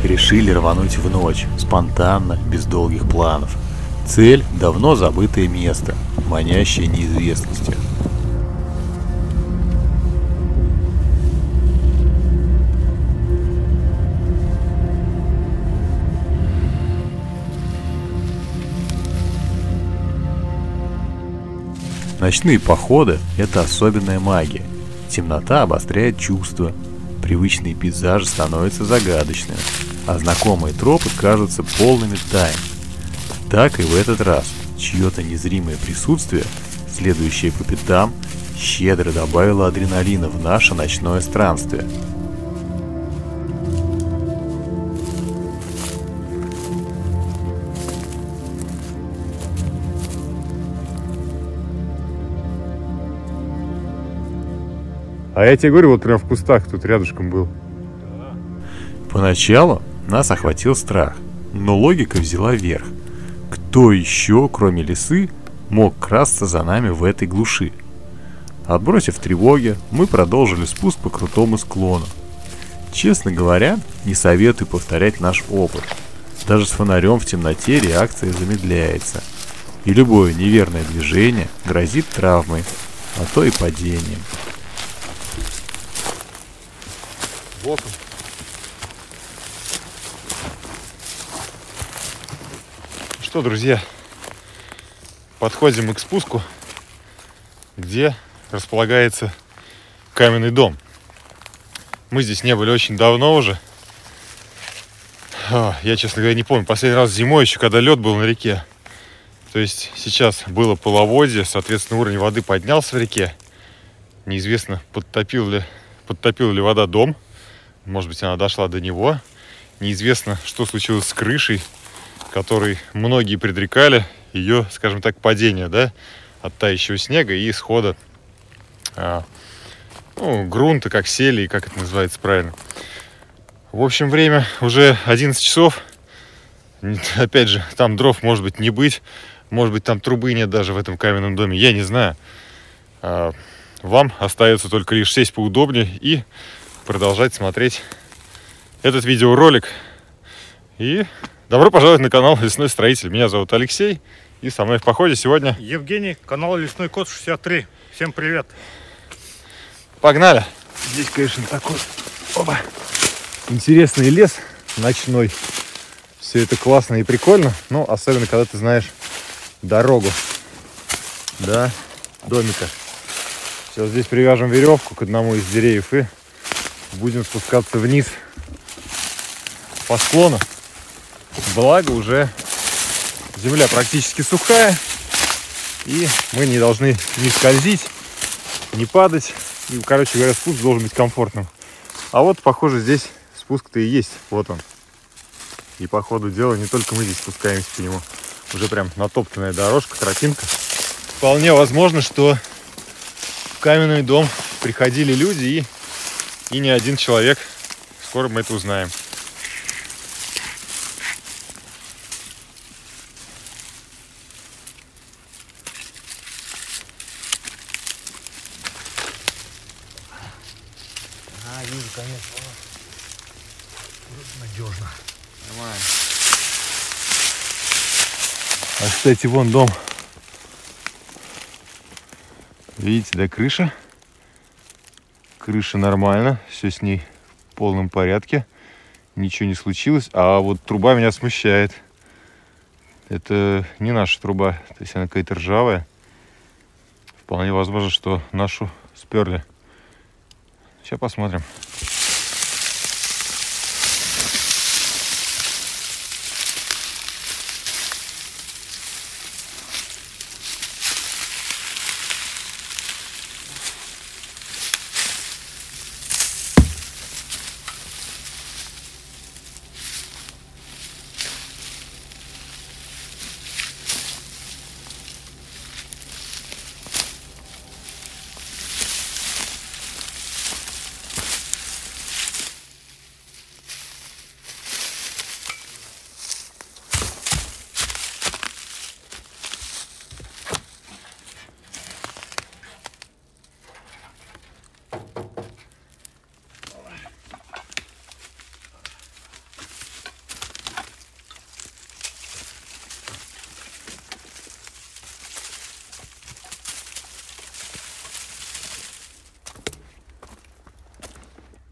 Решили рвануть в ночь, спонтанно, без долгих планов. Цель – давно забытое место, манящее неизвестностью. Ночные походы – это особенная магия. Темнота обостряет чувства, привычные пейзажи становятся загадочными, а знакомые тропы кажутся полными тайн. Так и в этот раз чье-то незримое присутствие, следующее по пятам, щедро добавило адреналина в наше ночное странствие. А я тебе говорю, вот прям в кустах тут рядышком был. Поначалу нас охватил страх, но логика взяла верх. Кто еще, кроме лисы, мог красться за нами в этой глуши? Отбросив тревоги, мы продолжили спуск по крутому склону. Честно говоря, не советую повторять наш опыт. Даже с фонарем в темноте реакция замедляется, и любое неверное движение грозит травмой, а то и падением. Боком. Что, друзья, подходим мы к спуску, где располагается каменный дом. Мы здесь не были очень давно уже. Я, честно говоря, не помню. Последний раз зимой еще, когда лед был на реке. То есть сейчас было половодье, соответственно, уровень воды поднялся в реке. Неизвестно, подтопила ли вода дом. Может быть, она дошла до него. Неизвестно, что случилось с крышей, которой многие предрекали ее, скажем так, падение, да, от тающего снега и исхода грунта, как сели, как это называется правильно. В общем, время уже 11 часов. Опять же, там дров может быть не быть. Может быть, там трубы нет даже в этом каменном доме. Я не знаю. Вам остается только лишь сесть поудобнее и продолжать смотреть этот видеоролик. И добро пожаловать на канал Лесной Строитель. Меня зовут Алексей. И со мной в походе сегодня Евгений, канал Лесной Кот 63. Всем привет. Погнали. Здесь, конечно, такой интересный лес ночной. Все это классно и прикольно. Но особенно, когда ты знаешь дорогу до домика. Сейчас здесь привяжем веревку к одному из деревьев и будем спускаться вниз по склону. Благо уже земля практически сухая, и мы не должны ни скользить, ни падать. И, короче говоря, спуск должен быть комфортным. А вот, похоже, здесь спуск-то и есть. Вот он. И по ходу дела не только мы здесь спускаемся по нему. Уже прям натоптанная дорожка, тропинка. Вполне возможно, что в каменный дом приходили люди и не один человек. Скоро мы это узнаем. Вижу, конечно. Надежно. Нормально. А, кстати, вон дом. Видите, да, крыша? Крыша нормально, все с ней в полном порядке. Ничего не случилось. А вот труба меня смущает. Это не наша труба. То есть она какая-то ржавая. Вполне возможно, что нашу сперли. Сейчас посмотрим.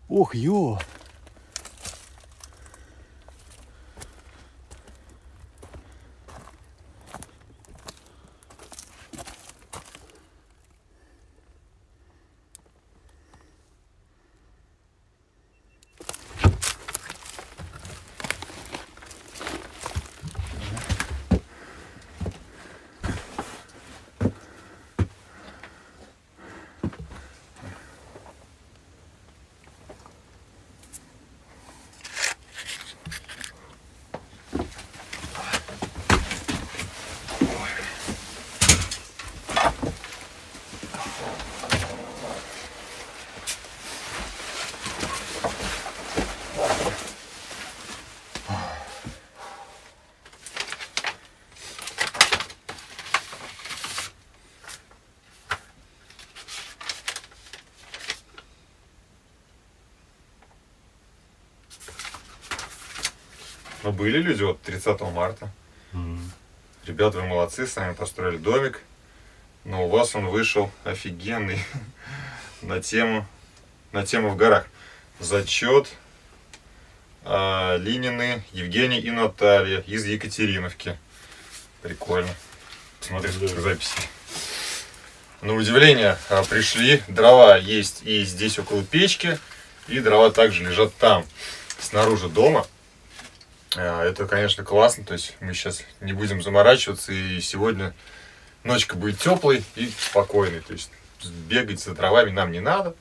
Ох, ё! Но были люди вот 30 марта. Ребята, вы молодцы, сами построили домик. Но у вас он вышел офигенный на тему в горах. Зачет Линины Евгений и Наталья из Екатериновки. Прикольно. Смотри, сколько записей. На удивление пришли. Дрова есть и здесь около печки. И дрова также лежат там, снаружи дома. Это, конечно, классно, то есть мы сейчас не будем заморачиваться, и сегодня ночка будет теплой и спокойной, то есть бегать за дровами нам не надо.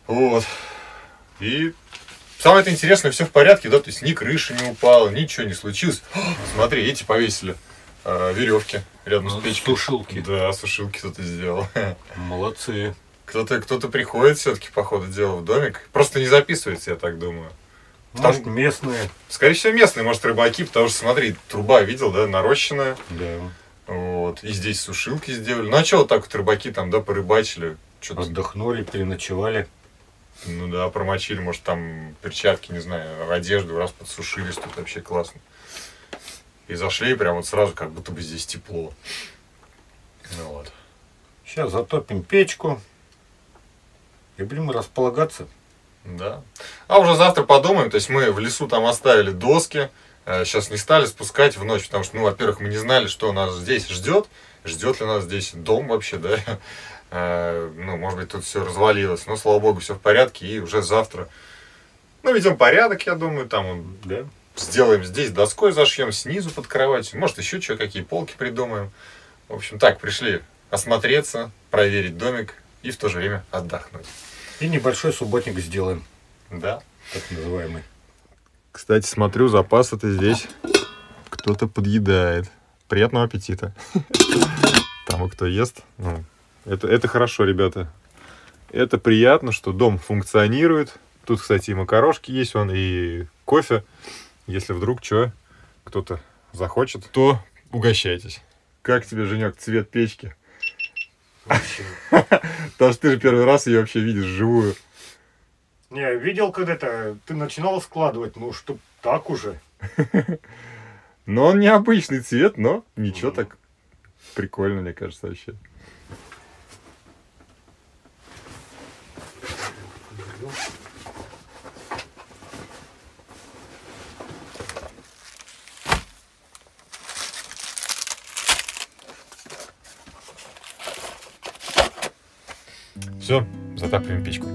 Вот. И самое интересное, все в порядке, да, то есть ни крыша не упала, ничего не случилось. Смотри, эти повесили веревки рядом с печкой. Сушилки. Да, сушилки кто-то сделал. Молодцы. Кто-то приходит все-таки, по ходу дела, в домик. Просто не записывается, я так думаю. Может, местные. Скорее всего, местные, может, рыбаки, потому что, смотри, труба, видел, да, нарощенная. Да. Вот. И здесь сушилки сделали. Ну, а что вот так вот рыбаки там, да, порыбачили? Что-то... Отдохнули, переночевали. Ну да, промочили, может, там перчатки, не знаю, одежду, раз подсушились, тут вообще классно. И зашли прям вот сразу, как будто бы здесь тепло. Ну вот. Сейчас затопим печку и будем располагаться. Да. А уже завтра подумаем, то есть мы в лесу там оставили доски, сейчас не стали спускать в ночь, потому что, ну, во-первых, мы не знали, что нас здесь ждет ли нас здесь дом вообще, да, ну, может быть, тут все развалилось, но, слава богу, все в порядке, и уже завтра, ну, ведем порядок, я думаю, там, Да. сделаем здесь доской, зашьем снизу под кроватью, может, еще что, какие полки придумаем. В общем, так, пришли осмотреться, проверить домик и в то же время отдохнуть. И небольшой субботник сделаем, Да. так называемый. Кстати, смотрю, запасы-то здесь кто-то подъедает. Приятного аппетита. Там кто ест. Ну, это хорошо, ребята. Это приятно, что дом функционирует. Тут, кстати, и макарошки есть, и кофе. Если вдруг что, кто-то захочет, то угощайтесь. Как тебе, Женек, цвет печки? Потому что ты же первый раз ее вообще видишь живую. Не, видел когда-то, ты начинал складывать, ну, чтоб так уже. Но он необычный цвет, но ничего, так прикольно, мне кажется, вообще. Все, затапливаем печку.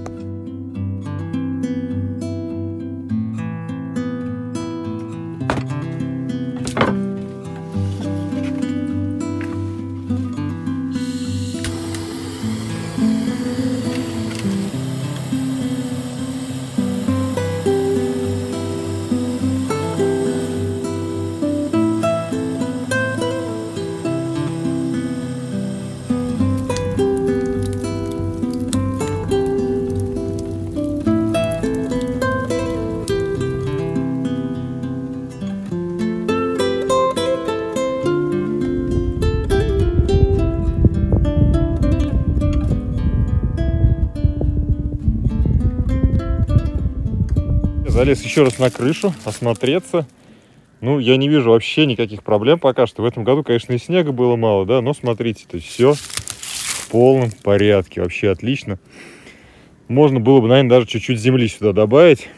Залез еще раз на крышу, осмотреться. Ну, я не вижу вообще никаких проблем пока что. В этом году, конечно, и снега было мало, да, но смотрите, то есть все в полном порядке, вообще отлично. Можно было бы, наверное, даже чуть-чуть земли сюда добавить.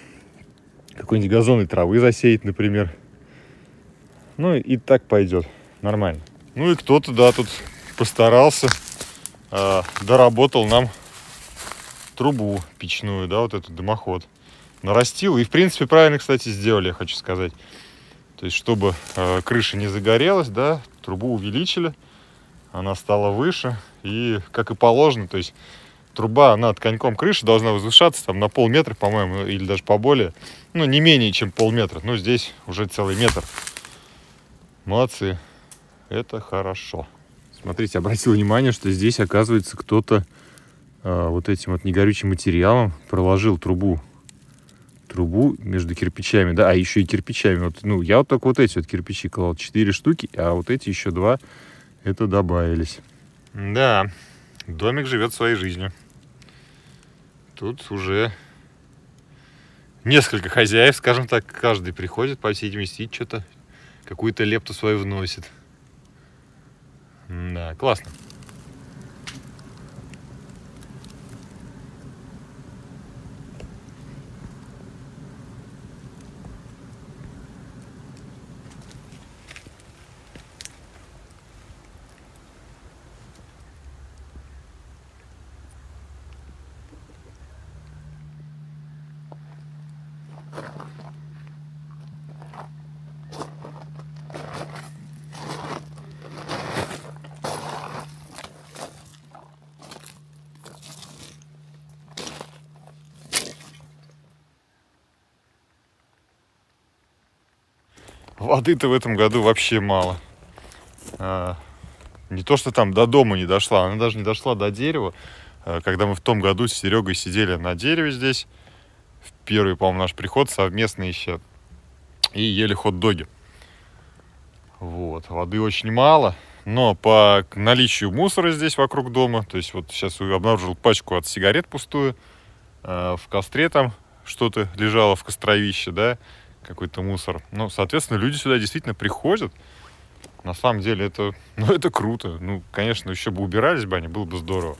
Какой-нибудь газонной травы засеять, например. Ну и так пойдет. Нормально. Ну и кто-то, да, тут постарался, доработал нам трубу печную, да, вот этот дымоход. Нарастил. И, в принципе, правильно, кстати, сделали, я хочу сказать. То есть, чтобы крыша не загорелась, да, трубу увеличили. Она стала выше. И, как и положено, то есть, труба над коньком крыши должна возвышаться там на полметра, по-моему, или даже поболее. Ну, не менее, чем полметра. Ну, здесь уже целый метр. Молодцы. Это хорошо. Смотрите, обратил внимание, что здесь, оказывается, кто-то вот этим вот негорючим материалом проложил трубу между кирпичами, да, а еще и кирпичами. Вот, ну, я вот только вот эти вот кирпичи клал, 4 штуки, а вот эти еще 2, это добавились. Да, домик живет своей жизнью. Тут уже несколько хозяев, скажем так, каждый приходит, по всей видимости, что-то, какую-то лепту свою вносит. Да, классно. Воды-то в этом году вообще мало. Не то, что там до дома не дошла, она даже не дошла до дерева. Когда мы в том году с Серегой сидели на дереве здесь, в первый, по-моему, наш приход совместно еще, и ели хот-доги. Вот, воды очень мало, но по наличию мусора здесь вокруг дома, то есть вот сейчас обнаружил пачку от сигарет пустую, в костре там что-то лежало в костровище, да, какой-то мусор. Ну, соответственно, люди сюда действительно приходят. На самом деле это, ну, это круто. Ну, конечно, еще бы убирались бы они, было бы здорово.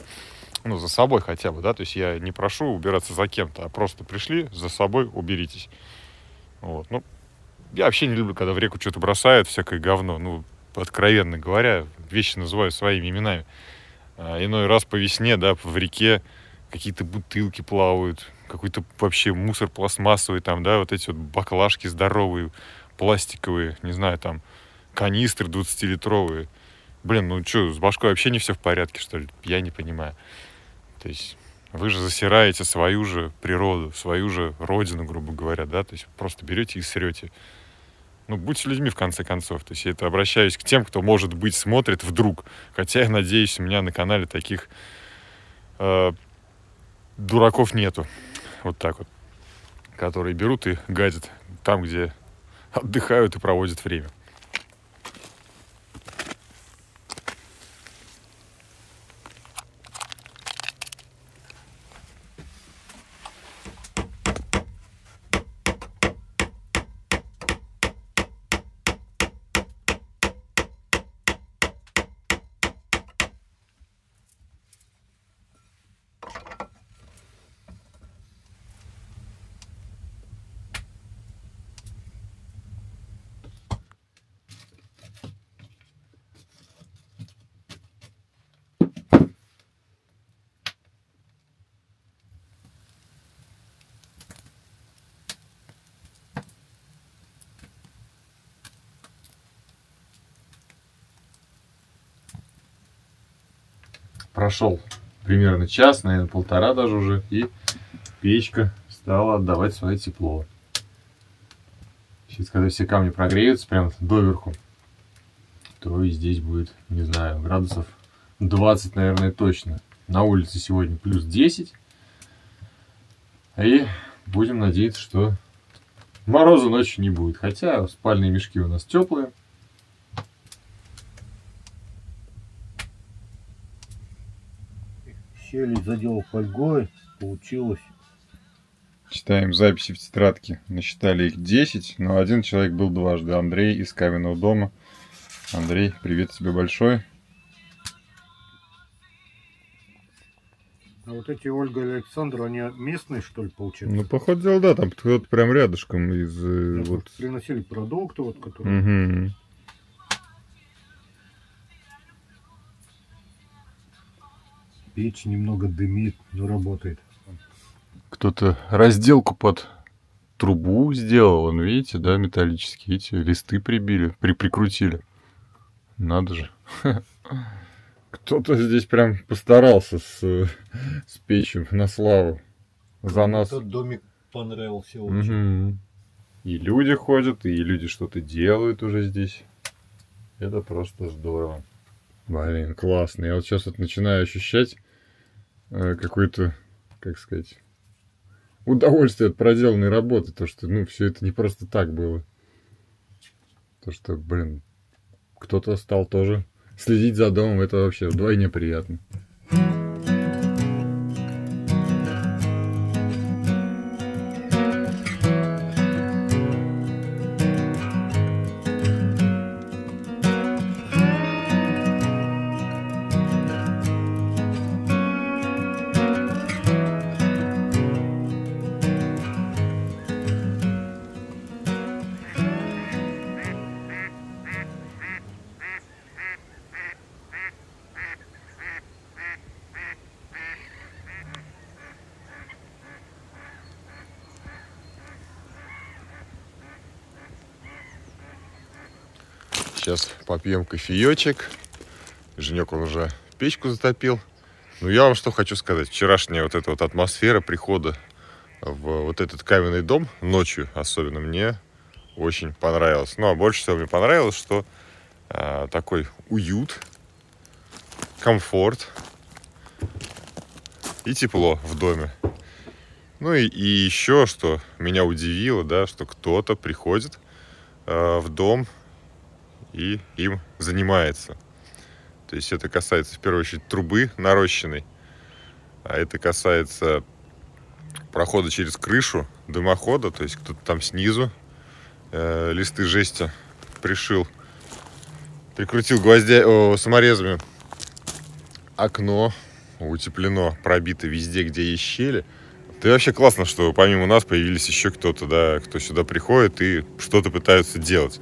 Ну, за собой хотя бы, да, то есть я не прошу убираться за кем-то, а просто пришли, за собой уберитесь. Вот, ну, я вообще не люблю, когда в реку что-то бросают, всякое говно. Ну, откровенно говоря, вещи называю своими именами. Иной раз по весне, да, в реке какие-то бутылки плавают, какой-то вообще мусор пластмассовый там, да, вот эти вот баклажки здоровые, пластиковые, не знаю, там, канистры 20-литровые. Блин, ну что, с башкой вообще не все в порядке, что ли? Я не понимаю. То есть вы же засираете свою же природу, свою же родину, грубо говоря, да, то есть просто берете и срете. Ну, будьте людьми, в конце концов. То есть я это обращаюсь к тем, кто, может быть, смотрит вдруг. Хотя, я надеюсь, у меня на канале таких дураков нету. Вот так вот. Которые берут и гадят там, где отдыхают и проводят время. Прошел примерно час, наверное, полтора даже уже, и печка стала отдавать свое тепло. Сейчас, когда все камни прогреются прям доверху, то и здесь будет, не знаю, градусов 20, наверное, точно. На улице сегодня плюс 10. И будем надеяться, что мороза ночью не будет. Хотя спальные мешки у нас теплые. Щели заделал фольгой, получилось. Читаем записи в тетрадке. Насчитали их 10, но один человек был дважды. Андрей из Каменного дома. Андрей, привет тебе большой. А вот эти Ольга и Александр, они местные, что ли, получается? Ну, походу дела, да, там кто-то прям рядышком из... Вот. Приносили продукты, вот, которые... Угу. Печь немного дымит, но работает. Кто-то разделку под трубу сделал, вон, видите, да, металлические эти листы прикрутили. Надо же. Кто-то здесь прям постарался с печью на славу. За нас. Этот домик понравился очень. Угу. И люди ходят, и люди что-то делают уже здесь. Это просто здорово. Блин, классно. Я вот сейчас вот начинаю ощущать какое-то, как сказать, удовольствие от проделанной работы. То, что, ну, все это не просто так было. То, что, блин, кто-то стал тоже следить за домом. Это вообще вдвойне приятно. Сейчас попьем кофеечек. Женек, он уже печку затопил. Ну, я вам что хочу сказать. Вчерашняя вот эта вот атмосфера прихода в вот этот каменный дом, ночью особенно, мне очень понравилась. Ну, а больше всего мне понравилось, что такой уют, комфорт и тепло в доме. Ну, и еще, что меня удивило, да, что кто-то приходит в дом и им занимается. То есть это касается в первую очередь трубы нарощенной, а это касается прохода через крышу дымохода, то есть кто-то там снизу листы жести пришил, прикрутил саморезами. Окно утеплено, пробито везде, где есть щели. Это вообще классно, что помимо нас появились еще кто-то, да, кто сюда приходит и что-то пытаются делать.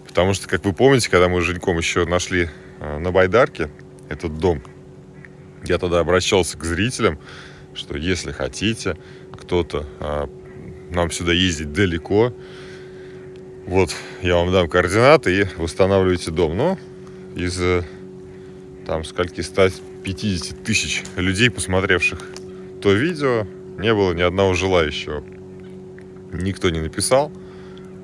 Потому что, как вы помните, когда мы с Женьком еще нашли на Байдарке этот дом, я тогда обращался к зрителям, что если хотите, кто-то нам сюда ездить далеко, вот, я вам дам координаты и восстанавливаете дом. Но из там скольки 150 тысяч людей, посмотревших то видео, не было ни одного желающего. Никто не написал.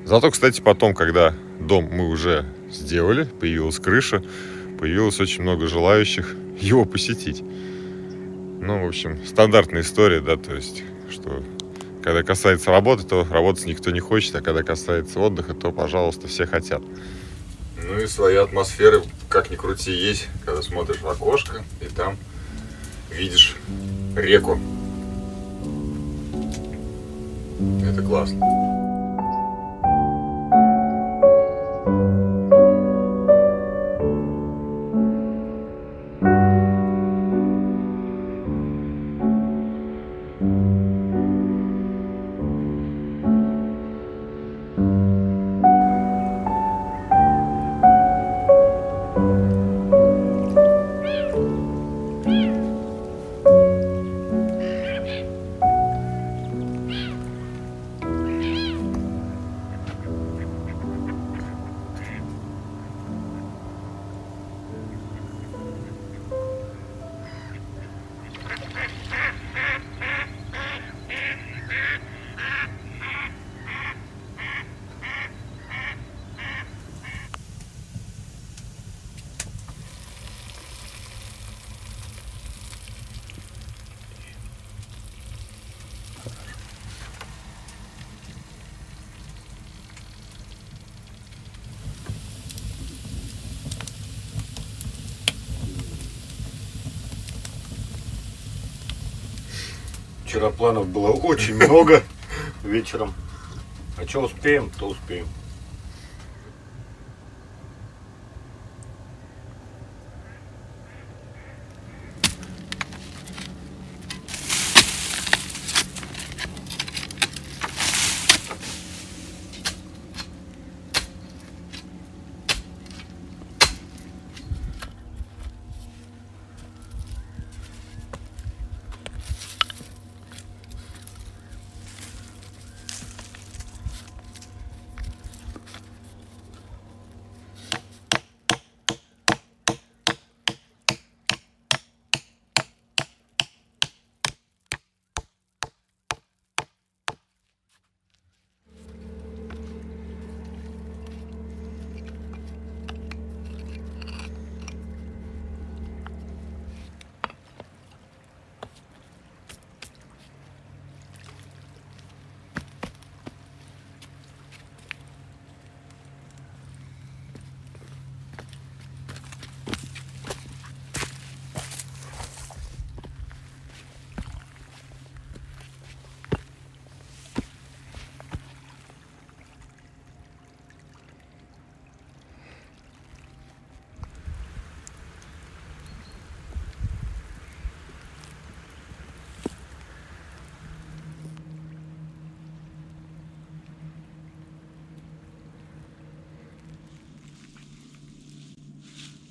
Зато, кстати, потом, когда дом мы уже сделали, появилась крыша, появилось очень много желающих его посетить. Ну, в общем, стандартная история, да, то есть, что когда касается работы, то работать никто не хочет, а когда касается отдыха, то, пожалуйста, все хотят. Ну и свои атмосферы, как ни крути, есть, когда смотришь в окошко, и там видишь реку. Это классно. Вчера планов было очень много вечером. А что успеем, то успеем.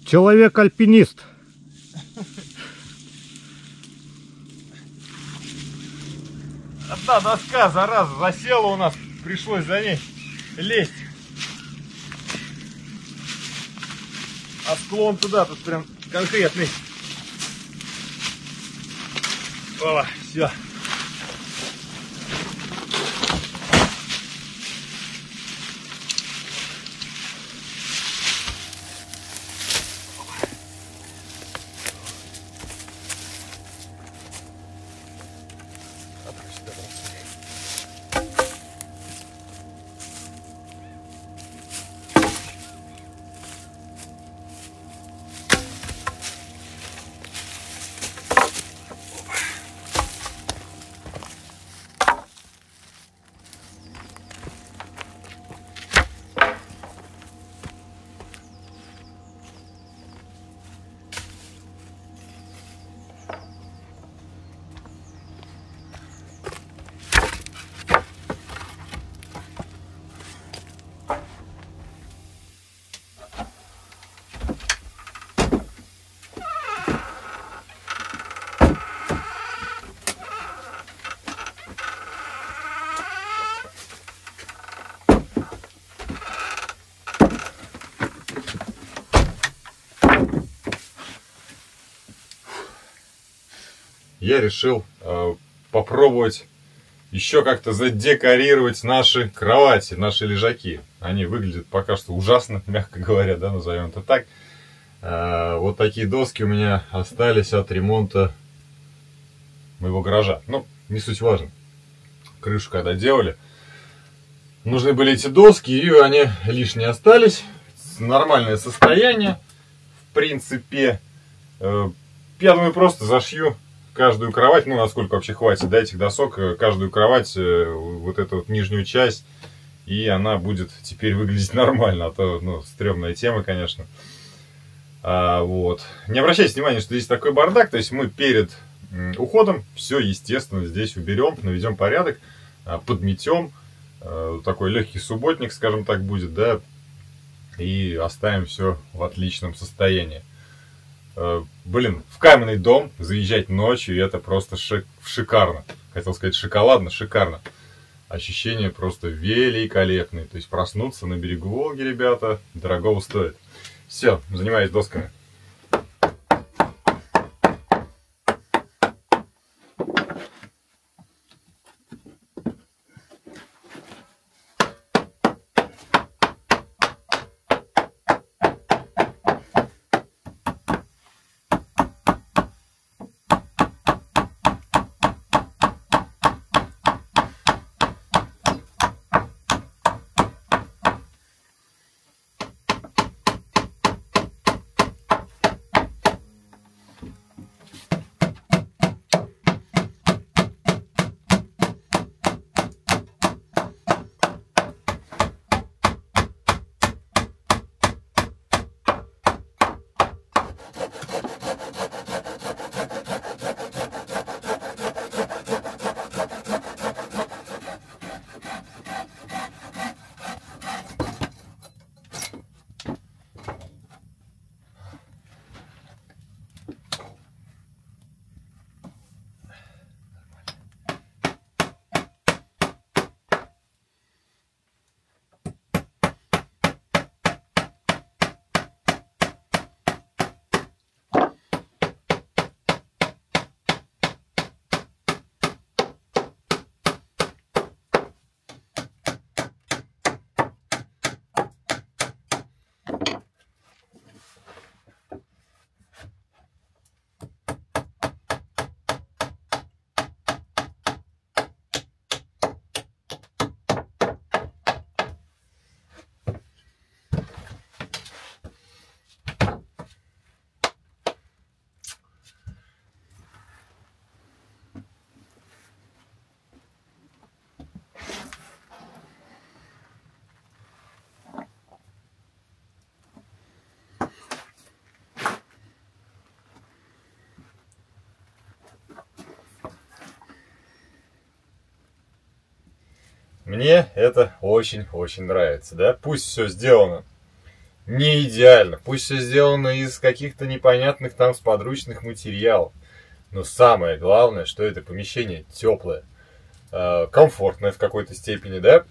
Человек-альпинист. Одна доска, зараза, засела у нас. Пришлось за ней лезть. А склон туда, тут прям конкретный. О, все. Я решил попробовать еще как-то задекорировать наши кровати, наши лежаки. Они выглядят пока что ужасно, мягко говоря, да, назовем это так. Вот такие доски у меня остались от ремонта моего гаража. Ну, не суть важно. Крышу когда делали, нужны были эти доски, и они лишние остались. Нормальное состояние, в принципе. Я думаю, просто зашью каждую кровать, ну, насколько вообще хватит, да, этих досок, каждую кровать, вот эту вот нижнюю часть, и она будет теперь выглядеть нормально, а то, ну, стрёмная тема, конечно. Вот. Не обращайте внимания, что здесь такой бардак, то есть мы перед уходом все, естественно, здесь уберем, наведем порядок, подметем, такой легкий субботник, скажем так, будет, да, и оставим все в отличном состоянии. Блин, в каменный дом заезжать ночью, и это просто шикарно. Хотел сказать шоколадно, шикарно. Ощущения просто великолепные. То есть проснуться на берегу Волги, ребята, дорогого стоит. Все, занимаюсь досками. Мне это очень-очень нравится, да? Пусть все сделано не идеально. Пусть все сделано из каких-то непонятных там сподручных материалов. Но самое главное, что это помещение теплое, комфортное в какой-то степени, да?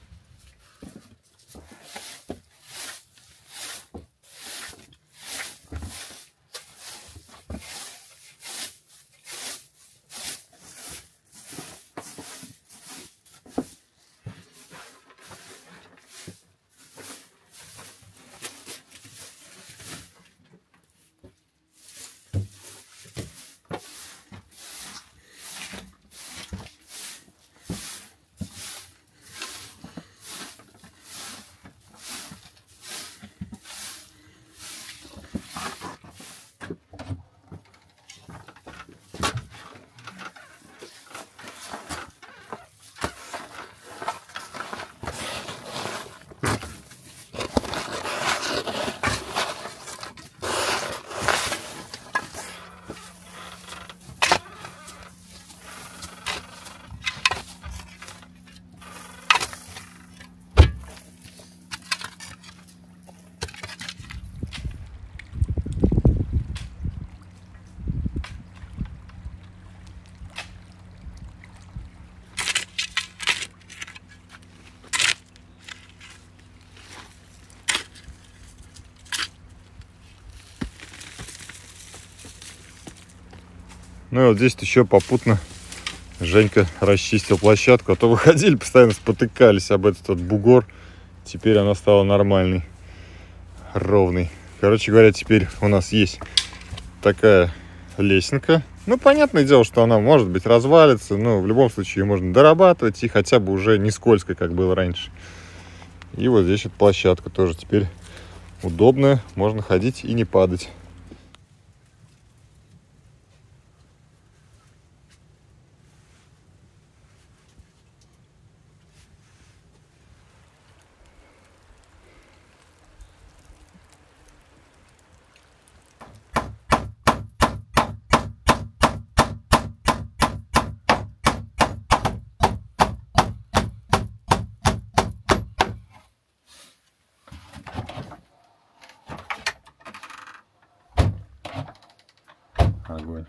Ну и вот здесь еще попутно Женька расчистил площадку, а то выходили, постоянно спотыкались об этот вот бугор. Теперь она стала нормальной, ровной. Короче говоря, теперь у нас есть такая лесенка. Ну, понятное дело, что она может быть развалится, но в любом случае ее можно дорабатывать и хотя бы уже не скользко, как было раньше. И вот здесь вот площадка тоже теперь удобная, можно ходить и не падать. Огонь.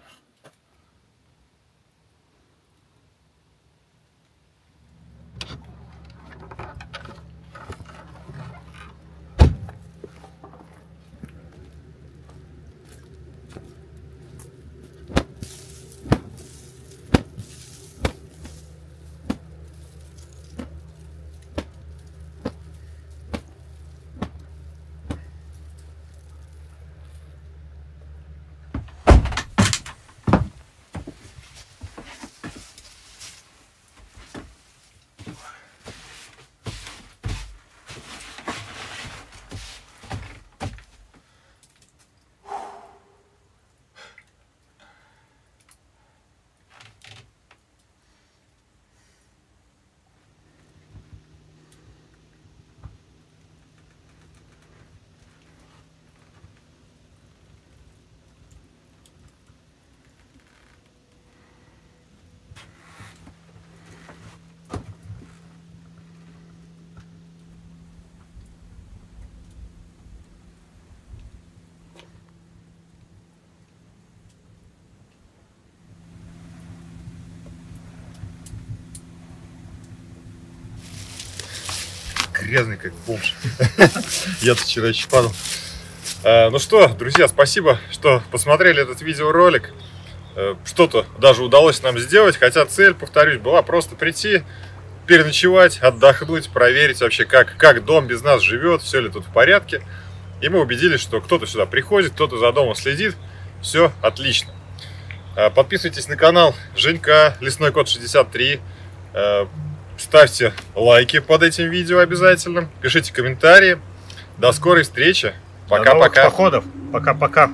Грязный как бомж. Я-то вчера еще падал. Ну что, друзья, спасибо, что посмотрели этот видеоролик. Что-то даже удалось нам сделать, хотя цель, повторюсь, была просто прийти, переночевать, отдохнуть, проверить вообще, как дом без нас живет, все ли тут в порядке. И мы убедились, что кто-то сюда приходит, кто-то за домом следит. Все отлично. Подписывайтесь на канал Женька, Лесной Кот 63. Ставьте лайки под этим видео обязательно. Пишите комментарии. До скорой встречи. Пока-пока. Походов. Пока-пока.